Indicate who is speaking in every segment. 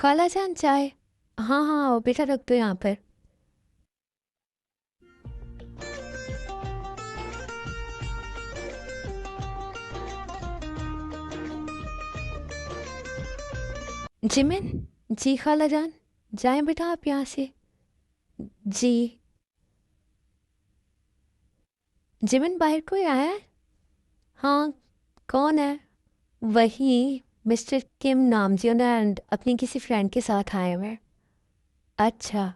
Speaker 1: खालाजान चाय। हाँ हाँ आओ बेटा, रख दो यहाँ पर। जिमिन। जी खालाजान। जाएं बेटा आप यहाँ से। जी। जिमिन बाहर कोई आया है? हाँ। कौन है? वही मिस्टर किम नामजियोन एंड अपनी किसी फ्रेंड के साथ आए हुए हैं। अच्छा।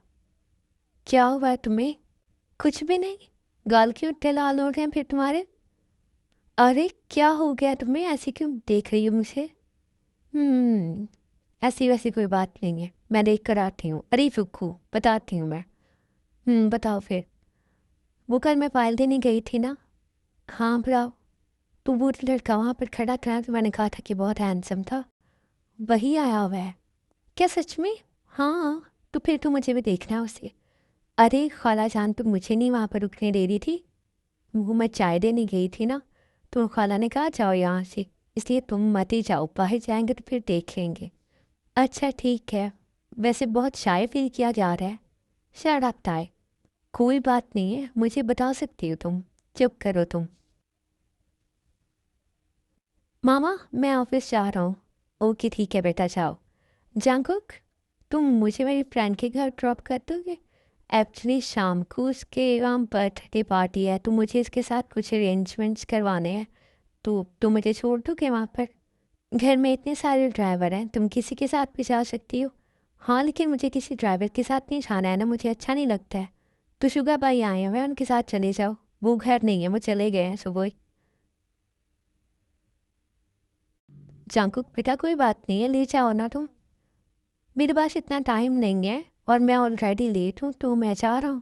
Speaker 1: क्या हुआ है तुम्हें? कुछ भी नहीं। गाल क्यों इतने लाल हो रहे हैं फिर तुम्हारे? अरे क्या हो गया तुम्हें, ऐसी क्यों देख रही हो मुझे? हम्म। ऐसी वैसी कोई बात नहीं है, मैं देख कर आती हूँ। अरे रुको बताती हूँ मैं। बताओ फिर। वो कल मैं फाइल देने गई थी ना। हाँ बताओ। तो वो लड़का वहाँ पर खड़ा था तो मैंने कहा था कि बहुत हैंडसम था। वही आया हुआ है। क्या सच में? हाँ। तो फिर तो मुझे भी देखना है उसे। अरे खाला जान, तुम मुझे नहीं वहाँ पर रुकने दे रही थी। वो मैं चाय देने गई थी ना, तो खाला ने कहा जाओ यहाँ से। इसलिए तुम मत ही जाओ, बाहर जाएंगे तो फिर देख लेंगे। अच्छा ठीक है। वैसे बहुत शाय फील किया जा रहा है। शट अप ताई। कोई बात नहीं है, मुझे बता सकती हो तुम। चुप करो तुम। मामा मैं ऑफिस जा रहा हूँ। ओके ठीक है बेटा जाओ। जंकुक, तुम मुझे मेरी फ्रेंड के घर ड्रॉप कर दोगे? एक्चुअली शाम को उसके बर्थडे पार्टी है, तो मुझे इसके साथ कुछ अरेंजमेंट्स करवाने हैं। तो तुम मुझे छोड़ दोगे वहाँ पर? घर में इतने सारे ड्राइवर हैं, तुम किसी के साथ भी जा सकती हो। हाँ लेकिन मुझे किसी ड्राइवर के साथ नहीं जाना है ना, मुझे अच्छा नहीं लगता है। तो शुगा भाई आए हुए हैं, उनके साथ चले जाओ। वो घर नहीं है, वो चले गए हैं सुबह ही। जंकुक बेटा कोई बात नहीं है, ले जाओ ना तुम। मेरे पास इतना टाइम नहीं है और मैं ऑलरेडी लेट हूँ, तो मैं जा रहा हूँ।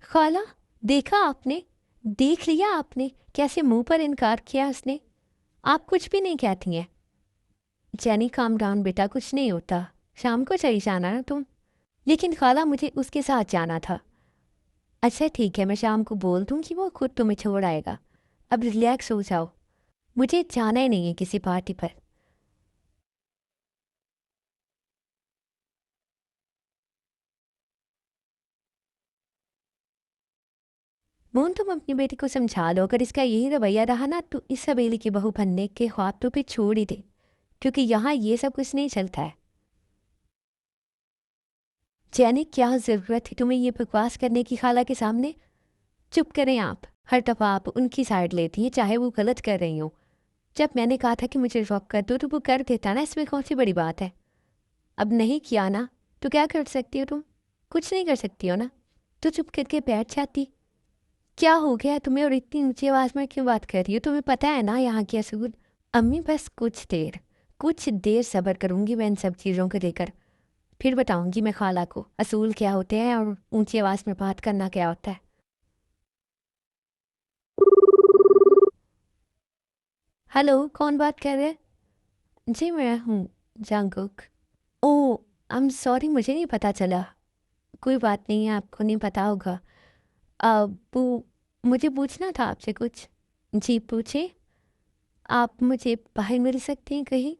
Speaker 1: खाला, देखा आपने? देख लिया आपने कैसे मुंह पर इनकार किया उसने? आप कुछ भी नहीं कहती हैं। जेनी काम डाउन बेटा, कुछ नहीं होता। शाम को चली जाना ना तुम। लेकिन खाला मुझे उसके साथ जाना था। अच्छा ठीक है, मैं शाम को बोल दूँ कि वो खुद तुम्हें छोड़ आएगा। अब रिलैक्स हो जाओ। मुझे जाना ही नहीं है किसी पार्टी पर। मोहन तुम अपनी बेटी को समझा लो, अगर इसका यही रवैया रहा ना तो इस हवेली की बहू बनने के ख्वाब तो फिर छोड़ ही दे। क्योंकि यहाँ ये सब कुछ नहीं चलता है। जैनी क्या ज़रूरत थी तुम्हें ये बकवास करने की खाला के सामने? चुप करें आप। हर दफ़ा आप उनकी साइड लेती हैं, चाहे वो गलत कर रही हो। जब मैंने कहा था कि मुझे ड्रॉप कर दो तो वो कर देता ना, इसमें कौन सी बड़ी बात है? अब नहीं किया ना, तो क्या कर सकती हो तुम? कुछ नहीं कर सकती हो ना। तो चुप करके बैठ जाती। क्या हो गया तुम्हें और इतनी ऊंची आवाज़ में क्यों बात कर रही हो? तुम्हें पता है ना यहाँ की असूल। अम्मी बस कुछ देर सब्र करूँगी मैं इन सब चीज़ों को लेकर। फिर बताऊँगी मैं खाला को असूल क्या होते हैं और ऊंची आवाज़ में बात करना क्या होता है। हेलो, कौन बात कर रहे हैं? जी मैं हूँ Jungkook. Oh, I am sorry, मुझे नहीं पता चला। कोई बात नहीं है, आपको नहीं पता होगा। वो मुझे पूछना था आपसे कुछ। जी पूछे। आप मुझे बाहर मिल सकती हैं कहीं?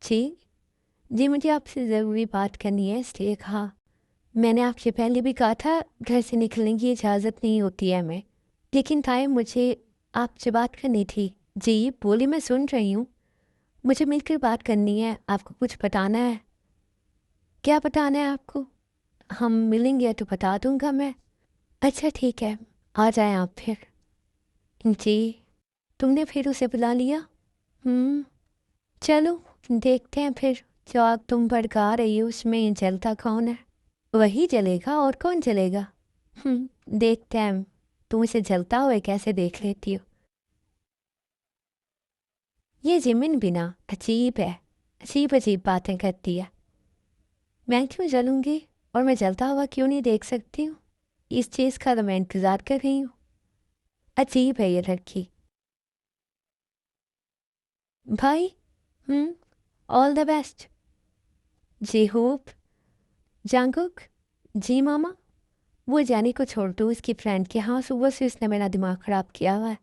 Speaker 1: जी। जी मुझे आपसे ज़रूरी बात करनी है इसलिए कहा। मैंने आपसे पहले भी कहा था घर से निकलने की इजाज़त नहीं होती है हमें। लेकिन ताए मुझे आपसे बात करनी थी। जी बोली, मैं सुन रही हूँ। मुझे मिलकर बात करनी है, आपको कुछ बताना है। क्या बताना है आपको? हम मिलेंगे तो बता दूंगा मैं। अच्छा ठीक है, आ जाएं आप फिर। जी। तुमने फिर उसे बुला लिया? हम्म। चलो देखते हैं फिर। जो आग तुम भड़का रही हो उसमें जलता कौन है? वही जलेगा और कौन जलेगा? देखते हैं। तुम इसे जलता हुए कैसे देख लेती हो? ये जिमिन भी ना अजीब है। अजीब अजीब बातें करती है। मैं क्यों जलूंगी? और मैं जलता हुआ क्यों नहीं देख सकती हूँ? इस चीज़ का तो मैं इंतज़ार कर रही हूँ। अजीब है ये लड़की। भाई। All the best. J hope. Jungkook. जी मामा। वो जानी को छोड़ दो, उसकी फ्रेंड के यहाँ सुबह से उसने मेरा दिमाग ख़राब किया हुआ है।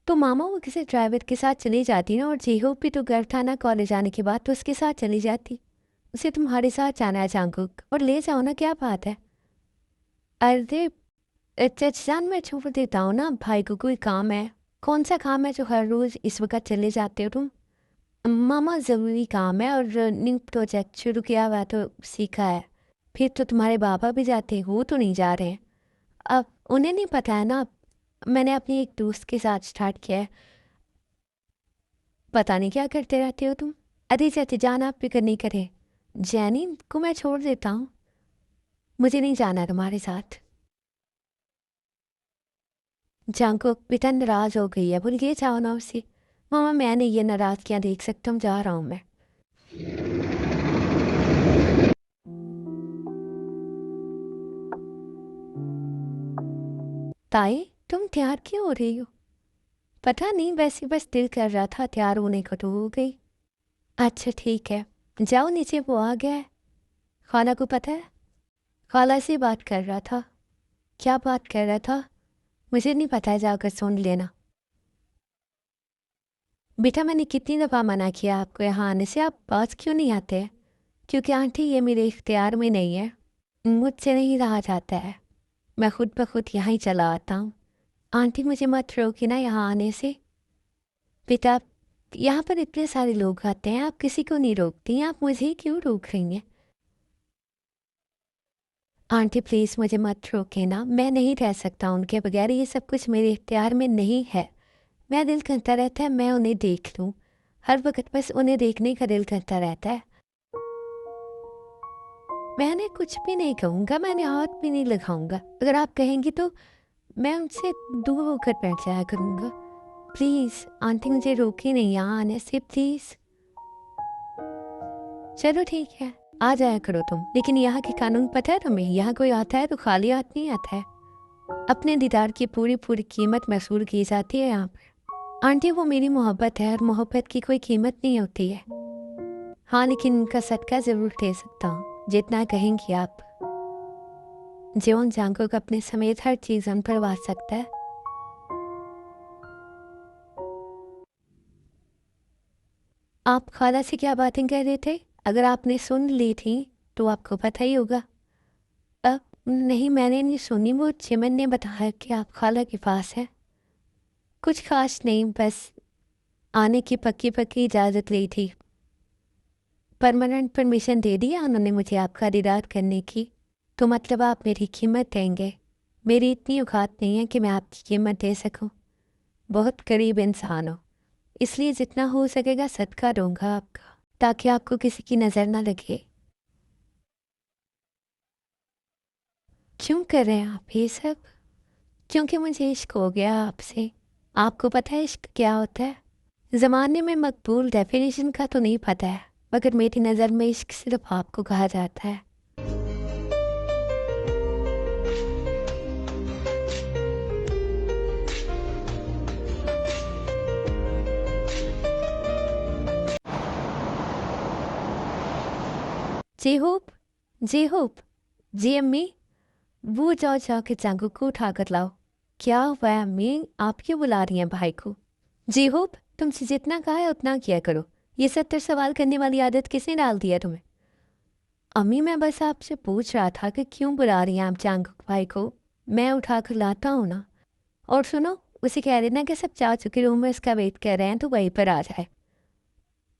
Speaker 1: तो मामा वो किसी ड्राइवर के साथ चली जाती ना, और जेहोप भी तो घर था ना कॉलेज आने के बाद, तो उसके साथ चली जाती। उसे तुम्हारे साथ जाना है चांगुक, और ले जाओ ना, क्या बात है। अरे चचान, मैं छोड़ देता हूँ ना, भाई को कोई काम है। कौन सा काम है जो हर रोज़ इस वक्त चले जाते हो तुम? मामा ज़रूरी काम है, और न्यू प्रोजेक्ट शुरू किया हुआ है तो सीखा है। फिर तो तुम्हारे बाबा भी जाते हैं, वो तो नहीं जा रहे हैं। अब उन्हें नहीं पता है ना, मैंने अपनी एक दोस्त के साथ स्टार्ट किया है। पता नहीं क्या करते रहते हो तुम। अरे चाची जान, आप फिक्र नहीं करे, जैनी को मैं छोड़ देता हूँ, मुझे नहीं जाना तुम्हारे साथ। जांको बेटा नाराज़ हो गई है, बोल के जाओ ना उसे। मामा मैं नहीं ये नाराज़ क्या देख सकता हूँ, जा रहा हूँ मैं। ताई तुम तैयार क्यों हो रही हो? पता नहीं, वैसे बस दिल कर रहा था, तैयार होने को तो हो गई। अच्छा ठीक है, जाओ नीचे, वो आ गया है। खाला को पता है? खाला से बात कर रहा था। क्या बात कर रहा था? मुझे नहीं पता है, जाकर सुन लेना। बेटा मैंने कितनी दफ़ा मना किया आपको यहाँ आने से, आप पास क्यों नहीं आते? क्योंकि आंटी ये मेरे इख्तियार में नहीं है, मुझसे नहीं रहा जाता है, मैं खुद ब खुद यहाँ ही चला आता हूँ। आंटी मुझे मत रोकी ना यहाँ आने से। बेटा यहाँ पर इतने सारे लोग आते हैं, आप किसी को नहीं रोकती, आप मुझे क्यों रोक रही हैं? आंटी प्लीज़ मुझे मत रोके ना, मैं नहीं रह सकता उनके बगैर, ये सब कुछ मेरे इख्तियार में नहीं है। मैं दिल करता रहता है मैं उन्हें देख लूँ, हर वक्त बस उन्हें देखने का दिल करता रहता है। मैंने कुछ भी नहीं कहूँगा, मैंने हाथ भी नहीं लगाऊंगा, अगर आप कहेंगी तो मैं उनसे दूर होकर बैठ जाया करूँगा। प्लीज़ आंटी मुझे रोके नहीं यहाँ आने से, प्लीज़। चलो ठीक है, आ जाया करो तुम, लेकिन यहाँ के कानून पता है तुम्हें? यहाँ कोई आता है तो खाली हाथ नहीं आता है, अपने दीदार की पूरी पूरी कीमत वसूल की जाती है यहाँ पर। आंटी वो मेरी मोहब्बत है, और मोहब्बत की कोई कीमत नहीं होती है। हाँ लेकिन इनका सदका ज़रूर दे सकता हूँ, जितना कहेंगी आप। जीवन जांगो को अपने समेत हर चीज़ उन पर वास सकता है। आप खाला से क्या बातें कर रहे थे? अगर आपने सुन ली थी तो आपको पता ही होगा। नहीं मैंने नहीं सुनी, वो चिमन ने बताया कि आप खाला के पास है। कुछ खास नहीं, बस आने की पक्की पक्की इजाज़त ली थी। परमानेंट परमिशन दे दिया उन्होंने मुझे आपका दीदार करने की। तो मतलब आप मेरी कीमत देंगे? मेरी इतनी औकात नहीं है कि मैं आपकी कीमत दे सकूं। बहुत गरीब इंसान हो, इसलिए जितना हो सकेगा सदका दूंगा आपका, ताकि आपको किसी की नज़र ना लगे। क्यों कर रहे हैं आप ये सब? क्योंकि मुझे इश्क हो गया आपसे। आपको पता है इश्क क्या होता है? ज़माने में मकबूल डेफिनेशन का तो नहीं पता है, मगर मेरी नज़र में इश्क सिर्फ आपको कहा जाता है। जी होप, जी होप, जी अम्मी, वो जाओ जाके चांगू को उठा कर लाओ। क्या हुआ है अम्मी, आप क्यों बुला रही हैं भाई को? जी होप, तुमसे जितना कहा है उतना किया करो, ये 70 सवाल करने वाली आदत किसने डाल दिया तुम्हें? अम्मी मैं बस आपसे पूछ रहा था कि क्यों बुला रही हैं आप चांगू भाई को, मैं उठा कर लाता हूँ ना। और सुनो, उसे कह देना कि सब चाचू के रूम में उसका वेट कर रहे हैं तो वहीं पर आ जाए।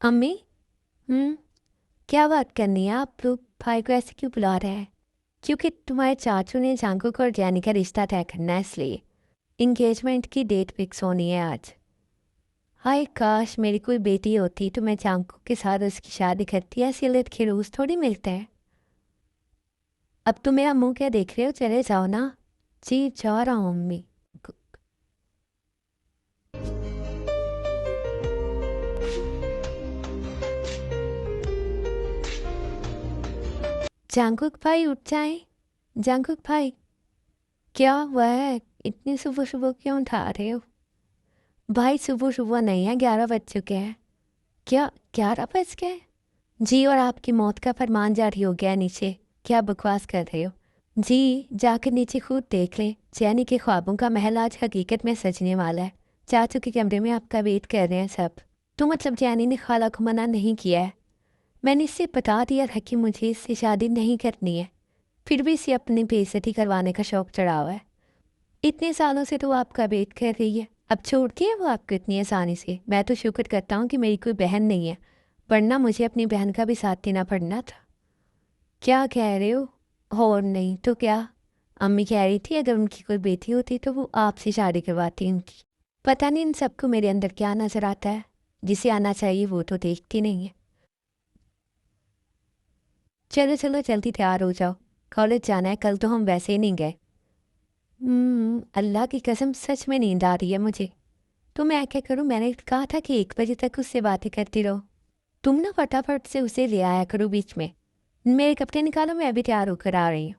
Speaker 1: अम्मी, हम्म, क्या बात करनी है? आप लोग भाई को ऐसे क्यों बुला रहे हैं? क्योंकि तुम्हारे चाचू ने जांगुक और जैनी का रिश्ता तय करना है, इसलिए इंगेजमेंट की डेट फिक्स होनी है आज। हाय काश मेरी कोई बेटी होती तो मैं जांगुक के साथ उसकी शादी करती, ऐसे लड़के रोज थोड़ी मिलते हैं। अब तुम मेरा मुंह क्या देख रहे हो, चले जाओ ना। जी जा रहा हूँ अम्मी। जांगुक भाई उठ जाए। जांगुक भाई, क्या हुआ है? इतनी सुबह सुबह क्यों उठा रहे हो? भाई सुबह सुबह नहीं है, 11 बज चुके हैं। क्या 11 बज गए? जी, और आपकी मौत का फरमान जारी हो गया है नीचे। क्या बकवास कर रहे हो? जी जाकर नीचे खुद देख लें, जैनी के ख्वाबों का महल आज हकीकत में सजने वाला है। चाचू के कमरे में आपका वेट कर रहे हैं सब। तो मतलब जैनी ने खाला को मना नहीं किया है। मैंने इससे बता दिया था कि मुझे इससे शादी नहीं करनी है, फिर भी इसे अपनी बेइज्जती करवाने का शौक चढ़ा हुआ है। इतने सालों से तो वो आपका वेट कर रही है, अब छोड़ती है वो आपको इतनी आसानी से? मैं तो शुक्र करता हूँ कि मेरी कोई बहन नहीं है, वरना मुझे अपनी बहन का भी साथ देना पड़ना था। क्या कह रहे हो? और नहीं तो क्या। अम्मी कह रही थी अगर उनकी कोई बेटी होती तो वो आपसे शादी करवाती उनकी। पता नहीं इन सबको मेरे अंदर क्या नज़र आता है, जिसे आना चाहिए वो तो देखती नहीं है। चलो चलो जल्दी तैयार हो जाओ, कॉलेज जाना है, कल तो हम वैसे ही नहीं गए। अल्लाह की कसम सच में नींद आ रही है मुझे। तो मैं क्या करूं? मैंने कहा था कि 1 बजे तक उससे बातें करती रहो। तुम ना फटाफट से उसे ले आया करो बीच में। मेरे कपड़े निकालो, मैं अभी तैयार होकर आ रही हूँ।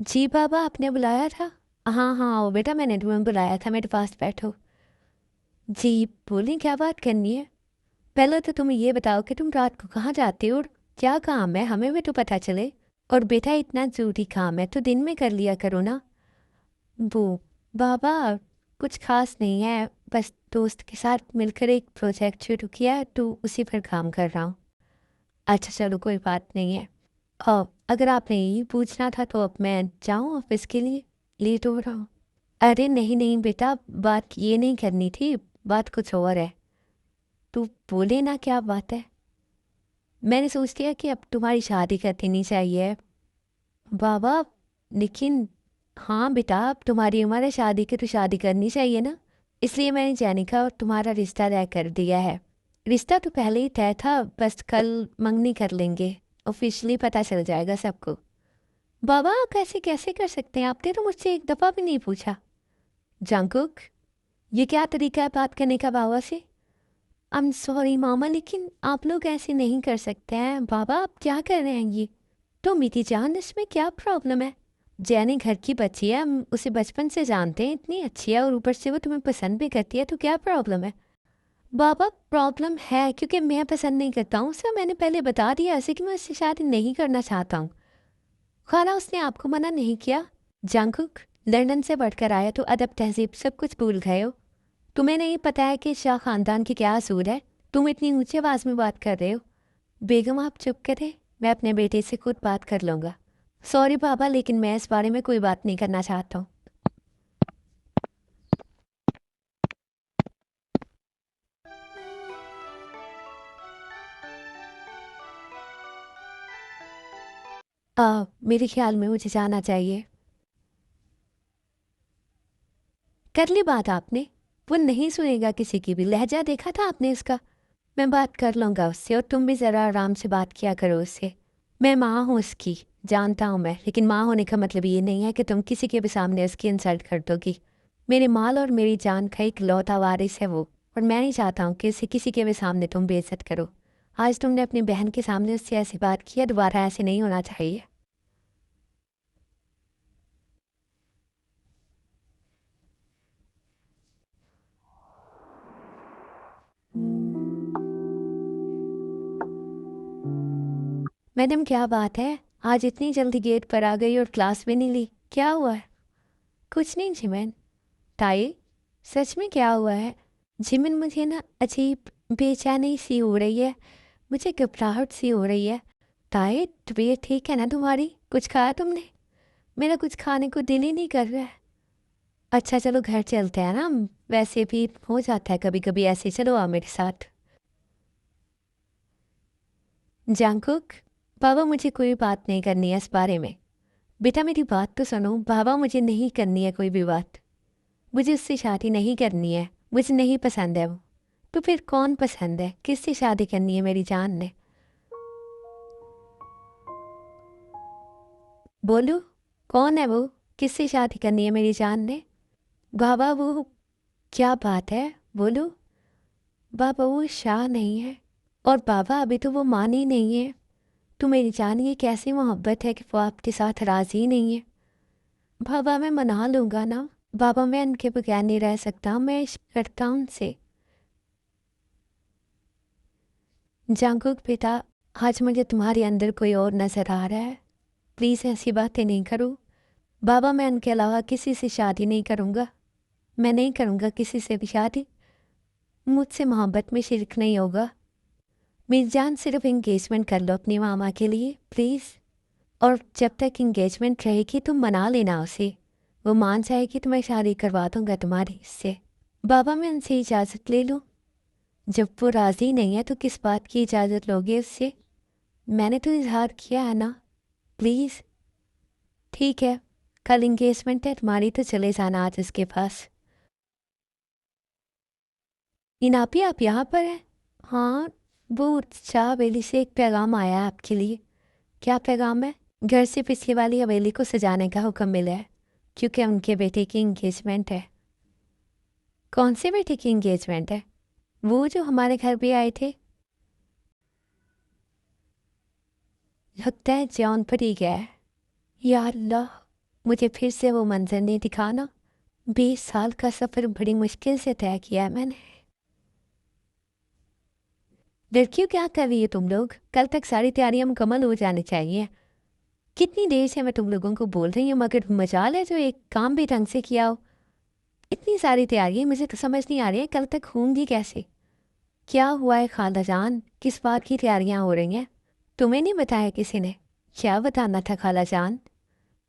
Speaker 1: जी बाबा, आपने बुलाया था? हाँ हाँ आओ बेटा, मैंने तुम्हें बुलाया था, मेरे पास बैठो। जी बोलें, क्या बात करनी है? पहले तो तुम ये बताओ कि तुम रात को कहाँ जाते हो और क्या काम है, हमें भी तो पता चले। और बेटा इतना ज़रूरी काम है तो दिन में कर लिया करो ना। वो बाबा, कुछ खास नहीं है, बस दोस्त के साथ मिलकर एक प्रोजेक्ट शुरू किया है तो उसी पर काम कर रहा हूँ। अच्छा चलो कोई बात नहीं है। अगर आपने यही पूछना था तो अब मैं जाऊँ ऑफिस के लिए, लेट हो रहा हूँ। अरे नहीं नहीं बेटा, बात ये नहीं करनी थी, बात कुछ और है। तू बोले ना क्या बात है। मैंने सोच लिया कि अब तुम्हारी शादी कर देनी चाहिए। बाबा लेकिन, हाँ बेटा अब तुम्हारी उम्र है शादी की तो शादी करनी चाहिए ना। इसलिए मैंने जैनिका और तुम्हारा रिश्ता तय कर दिया है। रिश्ता तो पहले ही तय था, बस कल मंगनी कर लेंगे, ऑफिशियली पता चल जाएगा सबको। बाबा आप ऐसे कैसे कर सकते हैं? आपने तो मुझसे एक दफ़ा भी नहीं पूछा। जंकुक, ये क्या तरीका है बात करने का बाबा से? आई एम सॉरी मामा, लेकिन आप लोग ऐसे नहीं कर सकते हैं। बाबा आप क्या कर रहे हैं ये? तो मेरी जान, इसमें क्या प्रॉब्लम है? जैनी घर की बच्ची है, हम उसे बचपन से जानते हैं, इतनी अच्छी है और ऊपर से वो तुम्हें पसंद भी करती है, तो क्या प्रॉब्लम है? बाबा प्रॉब्लम है क्योंकि मैं पसंद नहीं करता हूँ उसे, मैंने पहले बता दिया ऐसे कि मैं उससे शादी नहीं करना चाहता हूँ। खाला उसने आपको मना नहीं किया? जंकुक, लंदन से बढ़कर आया तो अदब तहजीब सब कुछ भूल गए हो। तुम्हें नहीं पता है कि शाह खानदान की क्या असूल है? तुम इतनी ऊंची आवाज़ में बात कर रहे हो। बेगम आप चुप करें, मैं अपने बेटे से खुद बात कर लूँगा। सॉरी बाबा, लेकिन मैं इस बारे में कोई बात नहीं करना चाहता हूँ। मेरे ख्याल में मुझे जाना चाहिए। कर ली बात आपने? वो नहीं सुनेगा किसी की भी, लहजा देखा था आपने इसका। मैं बात कर लूँगा उससे और तुम भी ज़रा आराम से बात किया करो उससे। मैं माँ हूँ उसकी, जानता हूँ मैं, लेकिन माँ होने का मतलब ये नहीं है कि तुम किसी के भी सामने उसकी इंसल्ट कर दोगी। मेरे माल और मेरी जान का एक लौता वारिस है वो, और मैं नहीं चाहता हूँ कि उसे किसी के भी सामने तुम बेइज्जत करो। आज तुमने अपनी बहन के सामने उससे ऐसी बात की है, दोबारा ऐसे नहीं होना चाहिए। मैडम क्या बात है, आज इतनी जल्दी गेट पर आ गई और क्लास भी नहीं ली, क्या हुआ है? कुछ नहीं जिमिन। ताई, सच में क्या हुआ है? जिमिन मुझे ना अजीब बेचैनी सी हो रही है, मुझे घबराहट सी हो रही है। ताई तबीयत ठीक है ना तुम्हारी? कुछ खाया तुमने? मेरा कुछ खाने को दिल ही नहीं कर रहा है। अच्छा चलो घर चलते हैं ना, वैसे भी हो जाता है कभी कभी ऐसे, चलो आओ मेरे साथ। जंकुक, बाबा मुझे कोई बात नहीं करनी है इस बारे में। बेटा मेरी बात तो सुनो, बाबा मुझे नहीं करनी है कोई भी बात। मुझे उससे शादी नहीं करनी है, मुझे नहीं पसंद है वो। तो फिर कौन पसंद है, किससे शादी करनी है मेरी जान ने? बोलो, कौन है वो? किससे शादी करनी है मेरी जान ने? बाबा वो, क्या बात है, बोलो। बाबा वो शाह नहीं है, और बाबा अभी तो वो मान ही नहीं है। तो मेरी जान ये कैसी मोहब्बत है कि वो आपके साथ राज़ी ही नहीं है। बाबा मैं मना लूँगा ना। बाबा मैं उनके बगैर नहीं रह सकता, मैं इश्क करता हूँ उनसे। जांकुक बेटा, आज मुझे तुम्हारे अंदर कोई और नज़र आ रहा है। प्लीज़ ऐसी बातें नहीं करो। बाबा, मैं उनके अलावा किसी से शादी नहीं करूँगा। मैं नहीं करूँगा किसी से भी शादी। मुझसे मोहब्बत में शिरक नहीं होगा। मेरी जान, सिर्फ इंगेजमेंट कर लो अपनी मामा के लिए प्लीज़। और जब तक इंगेजमेंट रहेगी तुम मना लेना उसे। वो मान जाएगी तो मैं शादी करवा दूँगा तुम्हारी इससे। बाबा, मैं उनसे इजाज़त ले लूँ? जब वो राज़ी नहीं है तो किस बात की इजाज़त लोगे उससे? मैंने तो इजहार किया है ना। प्लीज़। ठीक है, कल इंगेजमेंट है तुम्हारी तो चले जाना आज उसके पास। इनापी, आप यहाँ पर हैं? हाँ, वो शाह हवेली से एक पैगाम आया है आपके लिए। क्या पैगाम है? घर से पिछली वाली हवेली को सजाने का हुक्म मिला है क्योंकि उनके बेटे की इंगेजमेंट है। कौन से बेटे की इंगेजमेंट है? वो जो हमारे घर भी आए थे। लगता है जॉन पर ही गया है। या अल्लाह, मुझे फिर से वो मंजर नहीं दिखाना। 20 साल का सफ़र बड़ी मुश्किल से तय किया है मैंने। लड़कियों, क्या कर रही है तुम लोग? कल तक सारी तैयारियां मुकम्मल हो जानी चाहिए। कितनी देर से मैं तुम लोगों को बोल रही हूँ, मगर मजाल है जो एक काम भी ढंग से किया हो। इतनी सारी तैयारियां मुझे तो समझ नहीं आ रही है कल तक होंगी कैसे। क्या हुआ है खालाजान? किस बात की तैयारियां हो रही हैं? तुम्हें नहीं बताया किसी ने? क्या बताना था खालाजान?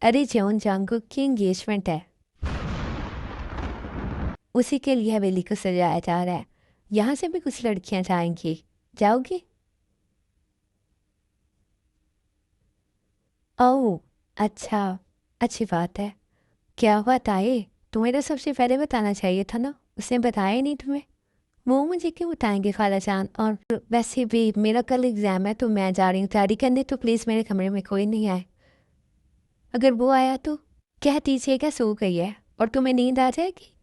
Speaker 1: अरे जॉन जांगुक की एंगेजमेंट है, उसी के लिए हवेली को सजाया जा रहा है। यहाँ से भी कुछ लड़कियां जाएंगी। जाओगी? ओह, अच्छा, अच्छी बात है। क्या हुआ ताए? तुम्हें तो सबसे पहले बताना चाहिए था ना। उसने बताया ही नहीं तुम्हें। वो मुझे क्यों बताएंगे खालाजान? और वैसे भी मेरा कल एग्ज़ाम है तो मैं जा रही हूँ तैयारी करने, तो प्लीज़ मेरे कमरे में कोई नहीं आए। अगर वो आया तो कह दीजिएगा सो गई है और तुम्हें नींद आ जाएगी।